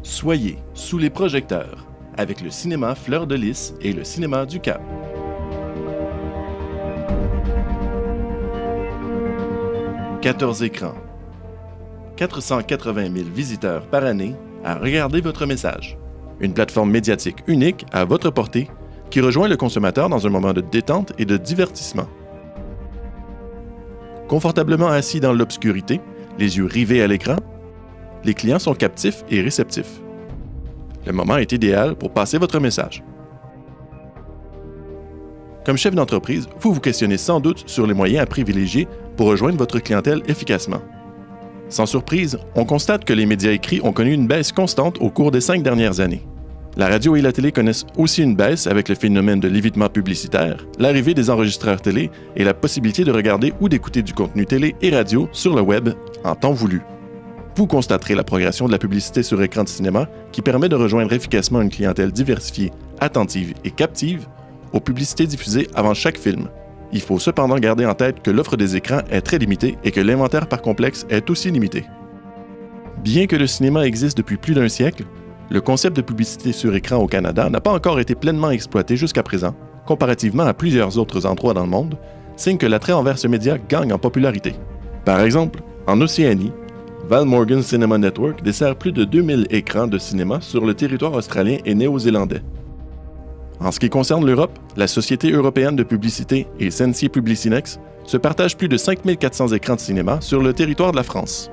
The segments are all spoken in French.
Soyez sous les projecteurs avec le cinéma Fleur de Lys et le cinéma du Cap. « 14 écrans, 480 000 visiteurs par année à regarder votre message. Une plateforme médiatique unique à votre portée qui rejoint le consommateur dans un moment de détente et de divertissement. Confortablement assis dans l'obscurité, les yeux rivés à l'écran, les clients sont captifs et réceptifs. Le moment est idéal pour passer votre message. Comme chef d'entreprise, vous vous questionnez sans doute sur les moyens à privilégier pour rejoindre votre clientèle efficacement. Sans surprise, on constate que les médias écrits ont connu une baisse constante au cours des 5 dernières années. La radio et la télé connaissent aussi une baisse avec le phénomène de l'évitement publicitaire, l'arrivée des enregistreurs télé et la possibilité de regarder ou d'écouter du contenu télé et radio sur le web en temps voulu. Vous constaterez la progression de la publicité sur écran de cinéma qui permet de rejoindre efficacement une clientèle diversifiée, attentive et captive aux publicités diffusées avant chaque film. Il faut cependant garder en tête que l'offre des écrans est très limitée et que l'inventaire par complexe est aussi limité. Bien que le cinéma existe depuis plus d'un siècle, le concept de publicité sur écran au Canada n'a pas encore été pleinement exploité jusqu'à présent, comparativement à plusieurs autres endroits dans le monde, signe que l'attrait envers ce média gagne en popularité. Par exemple, en Océanie, Val Morgan Cinema Network dessert plus de 2000 écrans de cinéma sur le territoire australien et néo-zélandais. En ce qui concerne l'Europe, la Société européenne de publicité et Sensi Publicinex se partagent plus de 5400 écrans de cinéma sur le territoire de la France.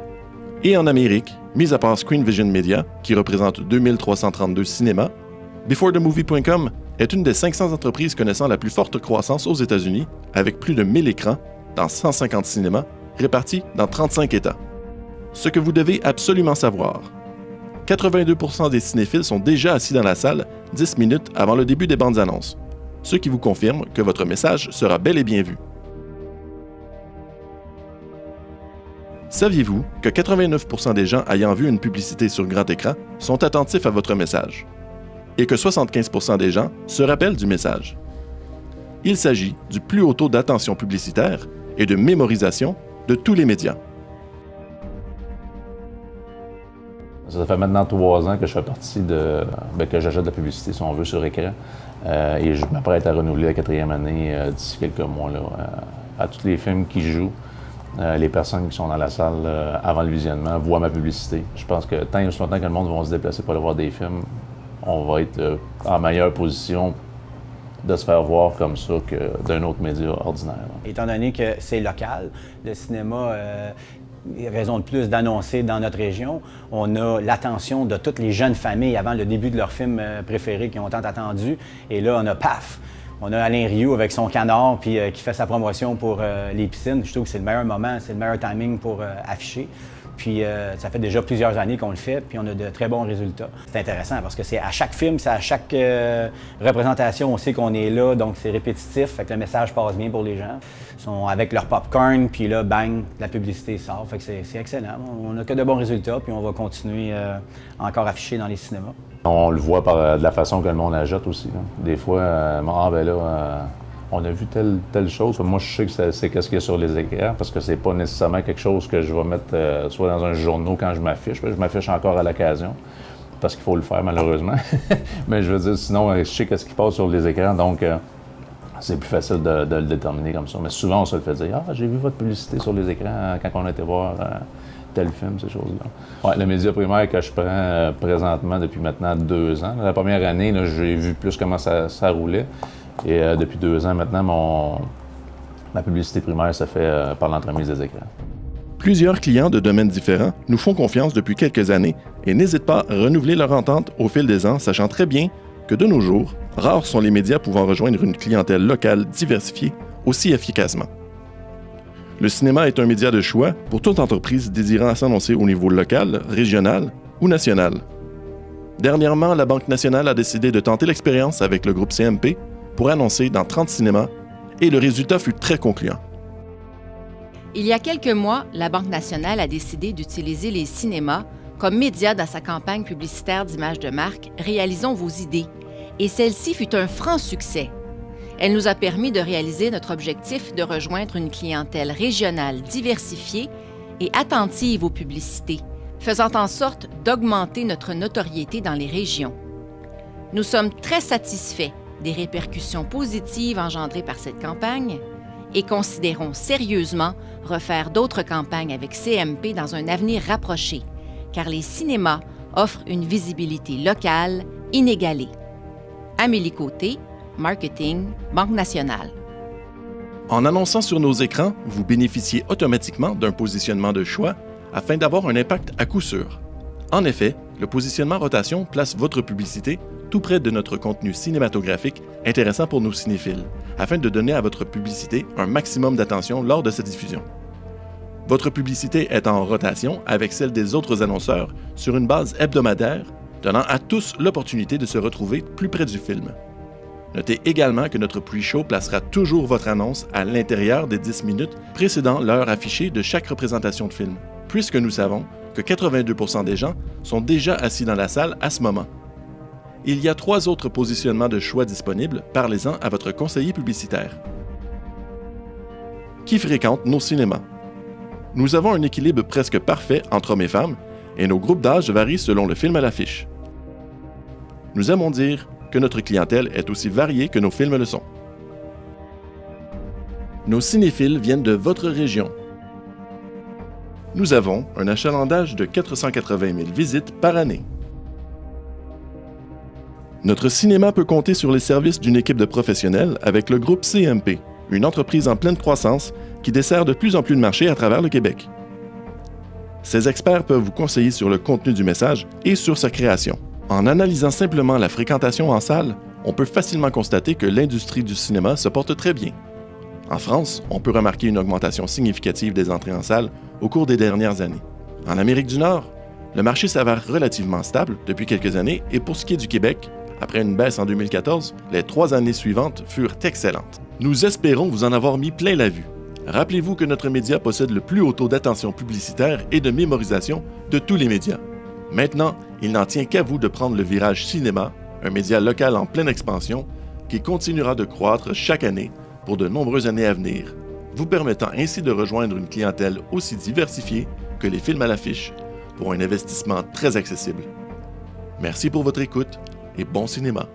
Et en Amérique, mis à part Screen Vision Media, qui représente 2332 cinémas, BeforeTheMovie.com est une des 500 entreprises connaissant la plus forte croissance aux États-Unis, avec plus de 1000 écrans dans 150 cinémas répartis dans 35 États. Ce que vous devez absolument savoir. 82% des cinéphiles sont déjà assis dans la salle 10 minutes avant le début des bandes annonces, ce qui vous confirme que votre message sera bel et bien vu. Saviez-vous que 89% des gens ayant vu une publicité sur grand écran sont attentifs à votre message et que 75% des gens se rappellent du message? Il s'agit du plus haut taux d'attention publicitaire et de mémorisation de tous les médias. Ça fait maintenant 3 ans que je fais partie que j'achète de la publicité, si on veut, sur écran. Et je m'apprête à renouveler la 4e année d'ici quelques mois. À tous les films qui jouent, les personnes qui sont dans la salle avant le visionnement voient ma publicité. Je pense que tant et aussi longtemps que le monde va se déplacer pour aller voir des films, on va être en meilleure position de se faire voir comme ça que d'un autre média ordinaire. Étant donné que c'est local, le cinéma... raison de plus d'annoncer dans notre région. On a l'attention de toutes les jeunes familles avant le début de leur film préféré qui ont tant attendu. Et là, on a paf! On a Alain Rioux avec son canard puis qui fait sa promotion pour les piscines. Je trouve que c'est le meilleur moment, c'est le meilleur timing pour afficher. Puis ça fait déjà plusieurs années qu'on le fait, puis on a de très bons résultats. C'est intéressant parce que c'est à chaque film, c'est à chaque représentation, on sait qu'on est là, donc c'est répétitif, fait que le message passe bien pour les gens. Ils sont avec leur popcorn, puis là, bang, la publicité sort, fait que c'est excellent. On n'a que de bons résultats, puis on va continuer encore à afficher dans les cinémas. On le voit par de la façon que le monde la jette aussi. Là. Des fois, on a vu telle chose. Moi, je sais que c'est qu'est-ce qu'il y a sur les écrans parce que c'est pas nécessairement quelque chose que je vais mettre soit dans un journal quand je m'affiche. Je m'affiche encore à l'occasion parce qu'il faut le faire malheureusement. Mais je veux dire, sinon, je sais qu'est-ce qui passe sur les écrans, donc c'est plus facile de le déterminer comme ça. Mais souvent, on se le fait dire « Ah, j'ai vu votre publicité sur les écrans quand on a été voir tel film, ces choses-là. » Ouais, le média primaire que je prends présentement depuis maintenant 2 ans. La première année, là, j'ai vu plus comment ça roulait. Et depuis 2 ans maintenant, ma publicité primaire se fait par l'entremise des écrans. Plusieurs clients de domaines différents nous font confiance depuis quelques années et n'hésitent pas à renouveler leur entente au fil des ans, sachant très bien que de nos jours, rares sont les médias pouvant rejoindre une clientèle locale diversifiée aussi efficacement. Le cinéma est un média de choix pour toute entreprise désirant s'annoncer au niveau local, régional ou national. Dernièrement, la Banque nationale a décidé de tenter l'expérience avec le groupe CMP pour annoncer dans 30 cinémas et le résultat fut très concluant. Il y a quelques mois, la Banque nationale a décidé d'utiliser les cinémas comme média dans sa campagne publicitaire d'image de marque « Réalisons vos idées » et celle-ci fut un franc succès. Elle nous a permis de réaliser notre objectif de rejoindre une clientèle régionale diversifiée et attentive aux publicités, faisant en sorte d'augmenter notre notoriété dans les régions. Nous sommes très satisfaits des répercussions positives engendrées par cette campagne et considérons sérieusement refaire d'autres campagnes avec CMP dans un avenir rapproché, car les cinémas offrent une visibilité locale inégalée. Amélie Côté, Marketing, Banque nationale. En annonçant sur nos écrans, vous bénéficiez automatiquement d'un positionnement de choix afin d'avoir un impact à coup sûr. En effet, le positionnement rotation place votre publicité tout près de notre contenu cinématographique intéressant pour nos cinéphiles, afin de donner à votre publicité un maximum d'attention lors de sa diffusion. Votre publicité est en rotation avec celle des autres annonceurs sur une base hebdomadaire, donnant à tous l'opportunité de se retrouver plus près du film. Notez également que notre pre-show placera toujours votre annonce à l'intérieur des 10 minutes précédant l'heure affichée de chaque représentation de film, puisque nous savons que 82% des gens sont déjà assis dans la salle à ce moment. Il y a 3 autres positionnements de choix disponibles, parlez-en à votre conseiller publicitaire. Qui fréquente nos cinémas? Nous avons un équilibre presque parfait entre hommes et femmes, et nos groupes d'âge varient selon le film à l'affiche. Nous aimons dire que notre clientèle est aussi variée que nos films le sont. Nos cinéphiles viennent de votre région. Nous avons un achalandage de 480 000 visites par année. Notre cinéma peut compter sur les services d'une équipe de professionnels avec le groupe CMP, une entreprise en pleine croissance qui dessert de plus en plus de marchés à travers le Québec. Ces experts peuvent vous conseiller sur le contenu du message et sur sa création. En analysant simplement la fréquentation en salle, on peut facilement constater que l'industrie du cinéma se porte très bien. En France, on peut remarquer une augmentation significative des entrées en salle au cours des dernières années. En Amérique du Nord, le marché s'avère relativement stable depuis quelques années et pour ce qui est du Québec, après une baisse en 2014, les 3 années suivantes furent excellentes. Nous espérons vous en avoir mis plein la vue. Rappelez-vous que notre média possède le plus haut taux d'attention publicitaire et de mémorisation de tous les médias. Maintenant, il n'en tient qu'à vous de prendre le virage cinéma, un média local en pleine expansion qui continuera de croître chaque année pour de nombreuses années à venir, vous permettant ainsi de rejoindre une clientèle aussi diversifiée que les films à l'affiche pour un investissement très accessible. Merci pour votre écoute et bon cinéma.